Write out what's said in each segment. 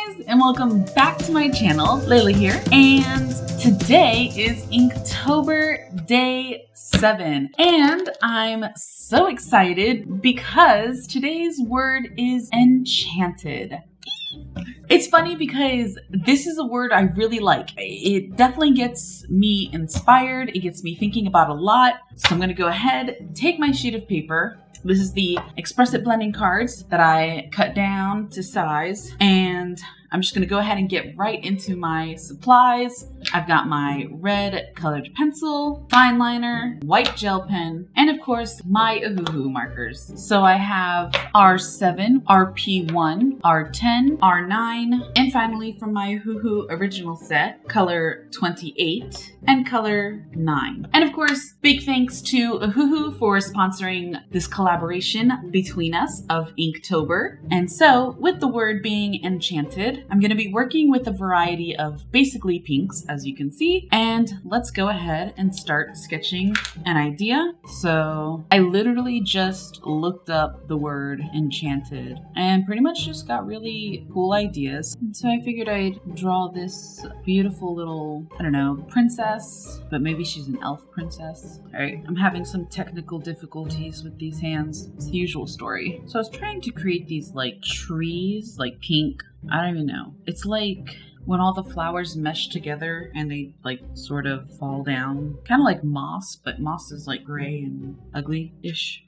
guys, and welcome back to my channel. Layla here, and today is Inktober day 7, and I'm so excited because today's word is enchanted. It's funny because this is a word I really like. It definitely gets me inspired. It gets me thinking about a lot. So I'm going to go ahead, take my sheet of paper. This is the Express It blending cards that I cut down to size, and I'm just going to go ahead and get right into my supplies. I've got my red colored pencil, fine liner, white gel pen, and of course my Ohuhu markers. So I have R7, RP1, R10, R9, and finally from my Ohuhu original set, color 28 and color 9. And of course, big thanks to Ohuhu for sponsoring this collaboration between us of Inktober. And so with the word being enchanted, I'm going to be working with a variety of basically pinks, as you can see, and let's go ahead and start sketching an idea. So I literally just looked up the word enchanted and pretty much just got really cool ideas. And so I figured I'd draw this beautiful little, I don't know, princess, but maybe she's an elf princess. All right, I'm having some technical difficulties with these hands. It's the usual story. So I was trying to create these like trees, like pink. I don't even know. It's like when all the flowers mesh together and they like sort of fall down. Kind of like moss, but moss is like gray and ugly-ish.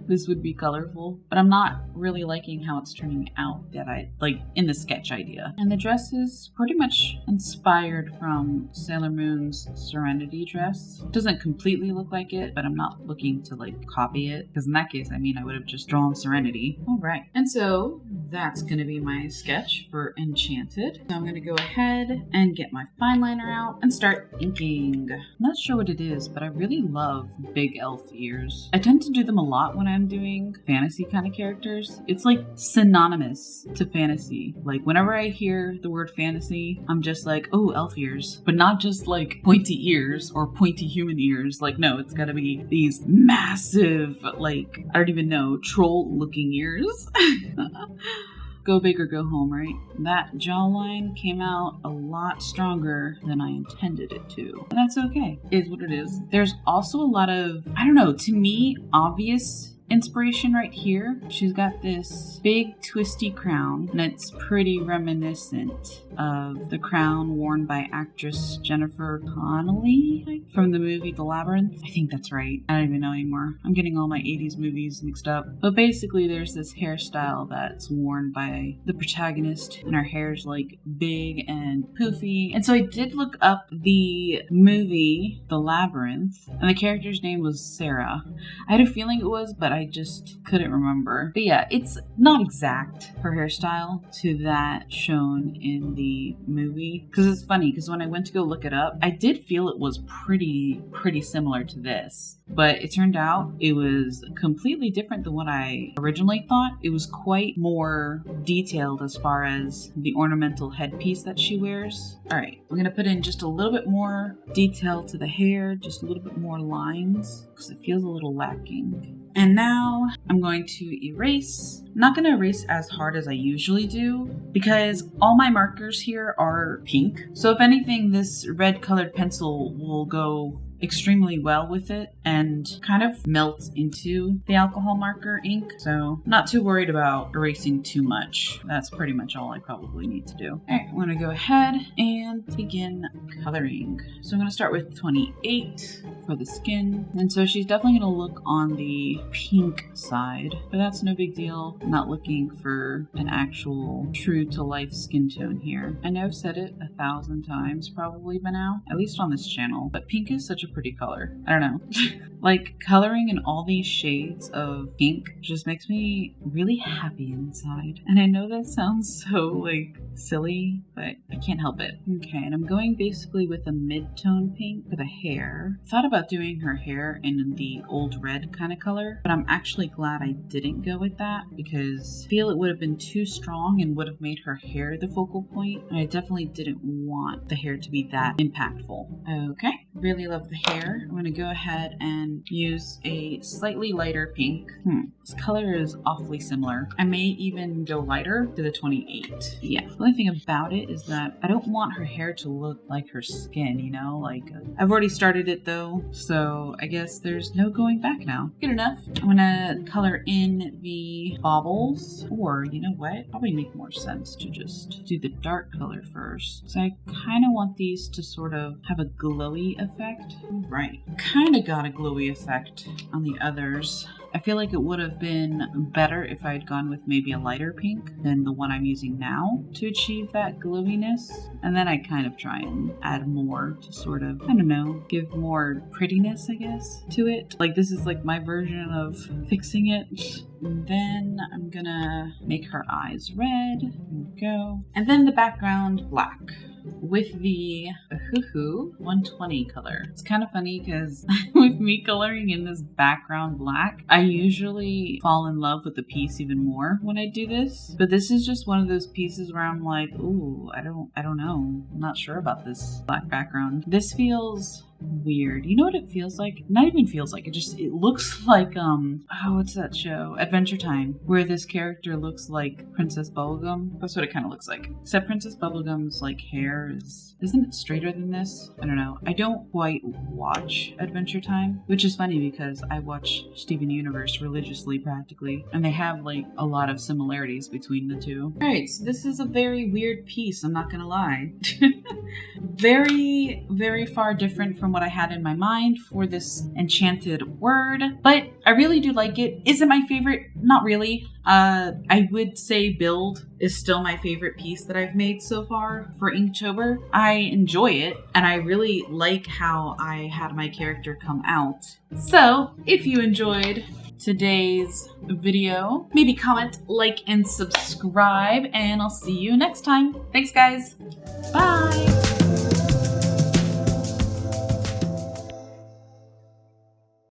This would be colorful, but I'm not really liking how it's turning out that I like in the sketch idea. And the dress is pretty much inspired from Sailor Moon's Serenity dress. It doesn't completely look like it, but I'm not looking to like copy it, because in that case, I mean, I would have just drawn Serenity. All right. And so that's going to be my sketch for Enchanted. So I'm going to go ahead and get my fine liner out and start inking. I'm not sure what it is, but I really love big elf ears. I tend to do them a lot when I'm doing fantasy kind of characters. It's like synonymous to fantasy. Like whenever I hear the word fantasy, I'm just like, oh, elf ears. But not just like pointy ears or pointy human ears. Like, no, it's gotta be these massive, like, I don't even know, troll looking ears. Go big or go home, right? That jawline came out a lot stronger than I intended it to. But that's okay. It is what it is. There's also a lot of, I don't know, to me, obvious inspiration right here. She's got this big twisty crown, and it's pretty reminiscent of the crown worn by actress Jennifer Connelly from the movie The Labyrinth. I think that's right. I don't even know anymore. I'm getting all my 80s movies mixed up. But basically there's this hairstyle that's worn by the protagonist, and her hair's like big and poofy. And so I did look up the movie The Labyrinth, and the character's name was Sarah. I had a feeling it was, but I just couldn't remember. But yeah, it's not exact, her hairstyle, to that shown in the movie. Because it's funny, because when I went to go look it up, I did feel it was pretty similar to this. But it turned out it was completely different than what I originally thought. It was quite more detailed as far as the ornamental headpiece that she wears. All right, we're gonna put in just a little bit more detail to the hair, just a little bit more lines, because it feels a little lacking. And now I'm going to erase. I'm not going to erase as hard as I usually do because all my markers here are pink. So if anything, this red colored pencil will go extremely well with it and kind of melt into the alcohol marker ink. So not too worried about erasing too much. That's pretty much all I probably need to do. All right, I'm going to go ahead and begin coloring. So I'm going to start with 28 for the skin. And so she's definitely going to look on the pink side, but that's no big deal. I'm not looking for an actual true to life skin tone here. I know I've said it 1,000 times probably by now, at least on this channel, but pink is such a pretty color. I don't know. Like coloring in all these shades of pink just makes me really happy inside. And I know that sounds so like silly, but I can't help it. Okay, and I'm going basically with a mid-tone pink for the hair. I thought about doing her hair in the old red kind of color, but I'm actually glad I didn't go with that because I feel it would have been too strong and would have made her hair the focal point. And I definitely didn't want the hair to be that impactful. Okay, really love the hair. I'm gonna go ahead and use a slightly lighter pink. This color is awfully similar. I may even go lighter to the 28. Yeah, the only thing about it is that I don't want her hair to look like her skin, you know? Like, I've already started it though, so I guess there's no going back now. Good enough. I'm gonna color in the baubles, or you know what? Probably make more sense to just do the dark color first. So I kind of want these to sort of have a glowy effect. Right, kind of got a glowy effect on the others. I feel like it would have been better if I had gone with maybe a lighter pink than the one I'm using now to achieve that glowiness. And then I kind of try and add more to sort of, I don't know, give more prettiness, I guess, to it. Like this is like my version of fixing it. And then I'm gonna make her eyes red. There we go. And then the background black with the Ohuhu 120 color. It's kind of funny because with me coloring in this background black, I usually fall in love with the piece even more when I do this. But this is just one of those pieces where I'm like, ooh, I don't know. I'm not sure about this black background. This feels weird. You know what it feels like? Not even feels like, it looks like what's that show? Adventure Time, where this character looks like Princess Bubblegum. That's what it kind of looks like. Except Princess Bubblegum's like hair isn't it straighter than this? I don't know. I don't quite watch Adventure Time, which is funny because I watch Steven Universe religiously practically, and they have like a lot of similarities between the two. Alright, so this is a very weird piece, I'm not gonna lie. Very, very far different from what I had in my mind for this enchanted word, but I really do like it. Is it my favorite? Not really. I would say Build is still my favorite piece that I've made so far for Inktober. I enjoy it, and I really like how I had my character come out. So, if you enjoyed today's video, maybe comment, like, and subscribe, and I'll see you next time. Thanks, guys. Bye!